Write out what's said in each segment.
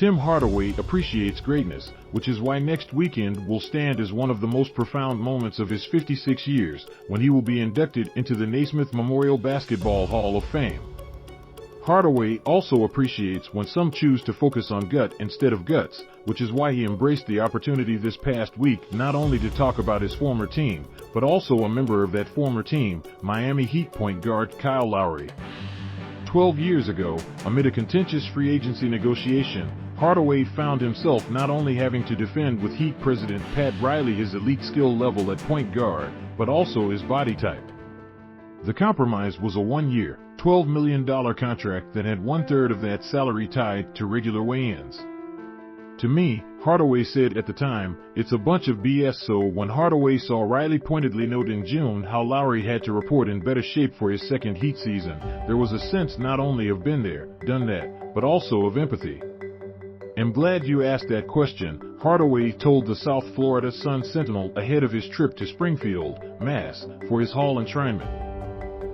Tim Hardaway appreciates greatness, which is why next weekend will stand as one of the most profound moments of his 56 years, when he will be inducted into the Naismith Memorial Basketball Hall of Fame. Hardaway also appreciates when some choose to focus on gut instead of guts, which is why he embraced the opportunity this past week not only to talk about his former team, but also a member of that former team, Miami Heat point guard Kyle Lowry. 12 years ago, amid a contentious free agency negotiation, Hardaway found himself not only having to defend with Heat president Pat Riley his elite skill level at point guard, but also his body type. The compromise was a one-year, $12 million contract that had 1/3 of that salary tied to regular weigh-ins. To me, Hardaway said at the time, it's a bunch of BS. So when Hardaway saw Riley pointedly note in June how Lowry had to report in better shape for his second Heat season, there was a sense not only of been there, done that, but also of empathy. "I'm glad you asked that question," Hardaway told the South Florida Sun Sentinel ahead of his trip to Springfield, Mass., for his Hall enshrinement.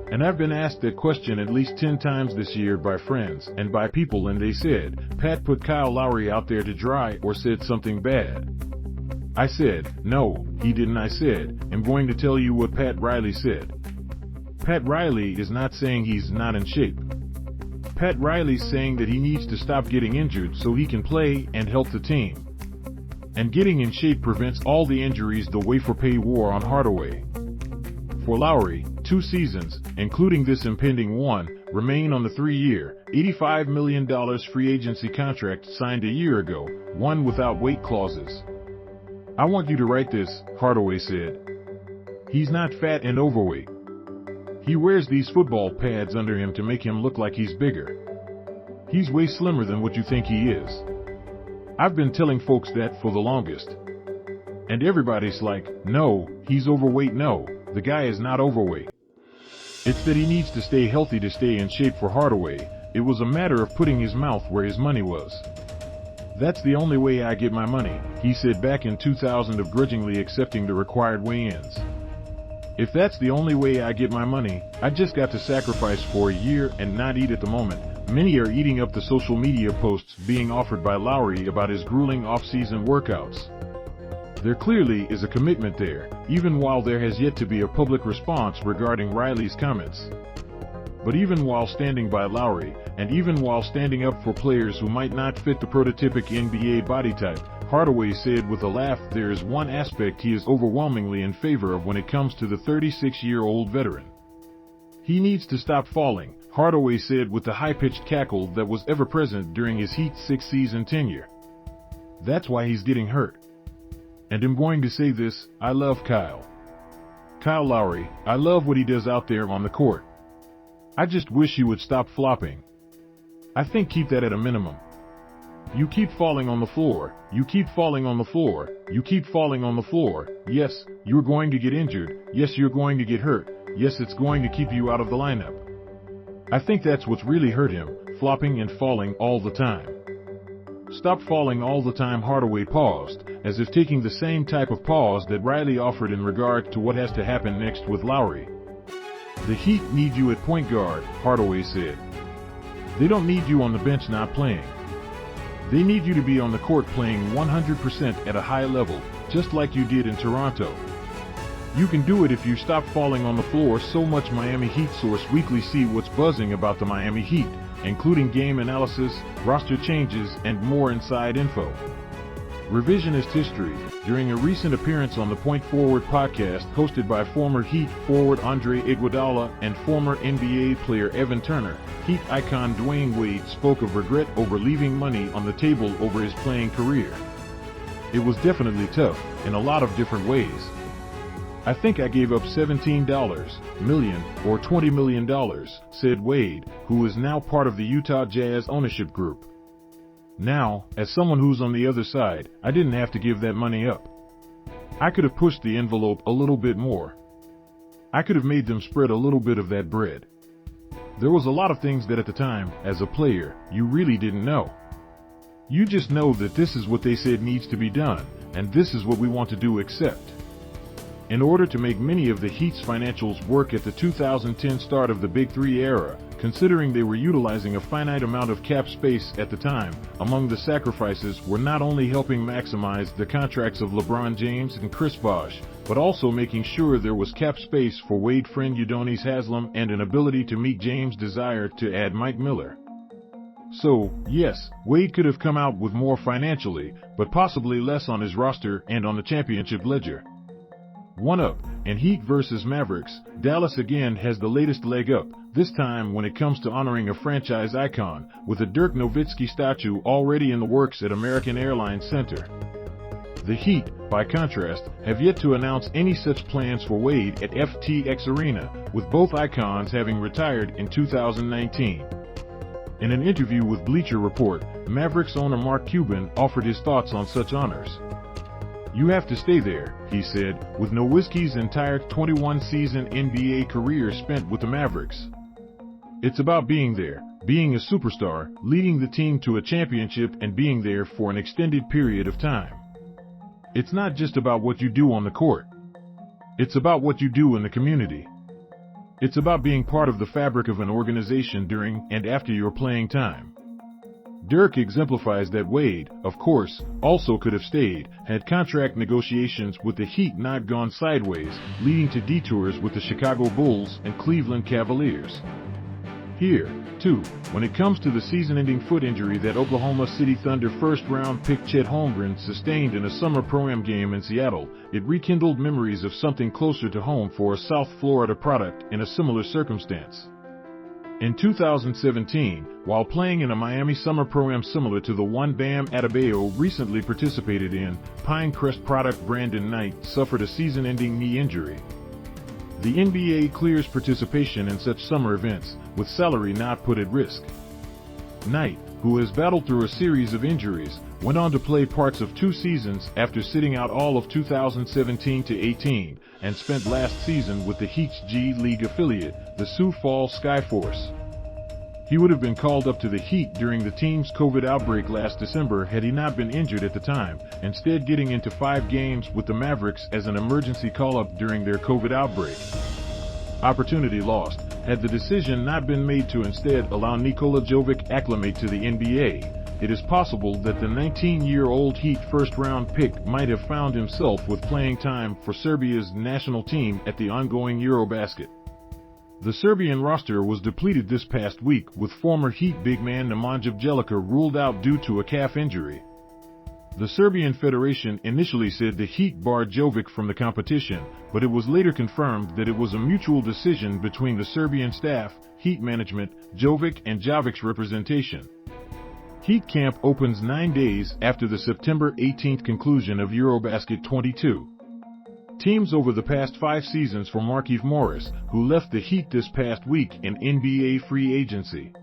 "And I've been asked that question at least 10 times this year by friends and by people, and they said, Pat put Kyle Lowry out there to dry or said something bad. I said, no, he didn't. I said, I'm going to tell you what Pat Riley said. Pat Riley is not saying he's not in shape. Pat Riley's saying that he needs to stop getting injured so he can play and help the team. And getting in shape prevents all the injuries the wait-for-pay war on Hardaway. For Lowry, 2 seasons, including this impending one, remain on the 3-year, $85 million free agency contract signed a year ago, one without weight clauses. I want you to write this," Hardaway said. "He's not fat and overweight. He wears these football pads under him to make him look like he's bigger. He's way slimmer than what you think he is. I've been telling folks that for the longest. And everybody's like, no, he's overweight. No, the guy is not overweight. It's that he needs to stay healthy to stay in shape." For Hardaway, it was a matter of putting his mouth where his money was. "That's the only way I get my money," he said back in 2000 of grudgingly accepting the required weigh-ins. "If that's the only way I get my money, I just got to sacrifice for a year and not eat at the moment." Many are eating up the social media posts being offered by Lowry about his grueling off-season workouts. There clearly is a commitment there, even while there has yet to be a public response regarding Riley's comments. But even while standing by Lowry, and even while standing up for players who might not fit the prototypic NBA body type, Hardaway said with a laugh there is one aspect he is overwhelmingly in favor of when it comes to the 36-year-old veteran. He needs to stop falling, Hardaway said with the high-pitched cackle that was ever present during his Heat 6-season tenure. "That's why he's getting hurt. And I'm going to say this, I love Kyle Lowry. I love what he does out there on the court. I just wish he would stop flopping. I think keep that at a minimum. You keep falling on the floor, you keep falling on the floor, you keep falling on the floor. Yes, you're going to get injured. Yes, you're going to get hurt. Yes, it's going to keep you out of the lineup. I think that's what's really hurt him, flopping and falling all the time. Stop falling all the time." Hardaway paused, as if taking the same type of pause that Riley offered in regard to what has to happen next with Lowry. "The Heat need you at point guard," Hardaway said. "They don't need you on the bench not playing. They need you to be on the court playing 100% at a high level, just like you did in Toronto. You can do it if you stop falling on the floor so much." Miami Heat source weekly. See what's buzzing about the Miami Heat, including game analysis, roster changes, and more inside info. Revisionist History. During a recent appearance on the Point Forward podcast hosted by former Heat forward Andre Iguodala and former NBA player Evan Turner, Heat icon Dwyane Wade spoke of regret over leaving money on the table over his playing career. "It was definitely tough, in a lot of different ways. I think I gave up $17 million or $20 million, said Wade, who is now part of the Utah Jazz ownership group. "Now, as someone who's on the other side, I didn't have to give that money up. I could have pushed the envelope a little bit more. I could have made them spread a little bit of that bread. There was a lot of things that at the time, as a player, you really didn't know. You just know that this is what they said needs to be done, and this is what we want to do, except In order to make many of the Heat's financials work at the 2010 start of the Big Three era, considering they were utilizing a finite amount of cap space at the time, among the sacrifices were not only helping maximize the contracts of LeBron James and Chris Bosh, but also making sure there was cap space for Wade friend Udonis Haslem and an ability to meet James' desire to add Mike Miller. So, yes, Wade could have come out with more financially, but possibly less on his roster and on the championship ledger. One up, and Heat versus Mavericks, Dallas again has the latest leg up, this time when it comes to honoring a franchise icon, with a Dirk Nowitzki statue already in the works at American Airlines Center. The Heat, by contrast, have yet to announce any such plans for Wade at FTX Arena, with both icons having retired in 2019. In an interview with Bleacher Report, Mavericks owner Mark Cuban offered his thoughts on such honors. "You have to stay there," he said, with Nowitzki's entire 21-season NBA career spent with the Mavericks. "It's about being there, being a superstar, leading the team to a championship and being there for an extended period of time. It's not just about what you do on the court. It's about what you do in the community. It's about being part of the fabric of an organization during and after your playing time." Dirk exemplifies that Wade, of course, also could have stayed, had contract negotiations with the Heat not gone sideways, leading to detours with the Chicago Bulls and Cleveland Cavaliers. Here, too, when it comes to the season-ending foot injury that Oklahoma City Thunder first-round pick Chet Holmgren sustained in a summer pro-am game in Seattle, it rekindled memories of something closer to home for a South Florida product in a similar circumstance. In 2017, while playing in a Miami summer pro-am similar to the one Bam Adebayo recently participated in, Pinecrest product Brandon Knight suffered a season-ending knee injury. The NBA clears participation in such summer events, with salary not put at risk. Knight, who has battled through a series of injuries, went on to play parts of 2 seasons after sitting out all of 2017-18, and spent last season with the Heat's G League affiliate, the Sioux Falls Skyforce. He would have been called up to the Heat during the team's COVID outbreak last December had he not been injured at the time, instead getting into 5 games with the Mavericks as an emergency call-up during their COVID outbreak. Opportunity lost, had the decision not been made to instead allow Nikola Jovic acclimate to the NBA. It is possible that the 19-year-old Heat first-round pick might have found himself with playing time for Serbia's national team at the ongoing Eurobasket. The Serbian roster was depleted this past week, with former Heat big man Nemanja Bjelica ruled out due to a calf injury. The Serbian Federation initially said the Heat barred Jovic from the competition, but it was later confirmed that it was a mutual decision between the Serbian staff, Heat management, Jovic and Jovic's representation. Heat camp opens 9 days after the September 18th conclusion of Eurobasket 22. Teams over the past 5 seasons for Markieff Morris, who left the Heat this past week in NBA free agency.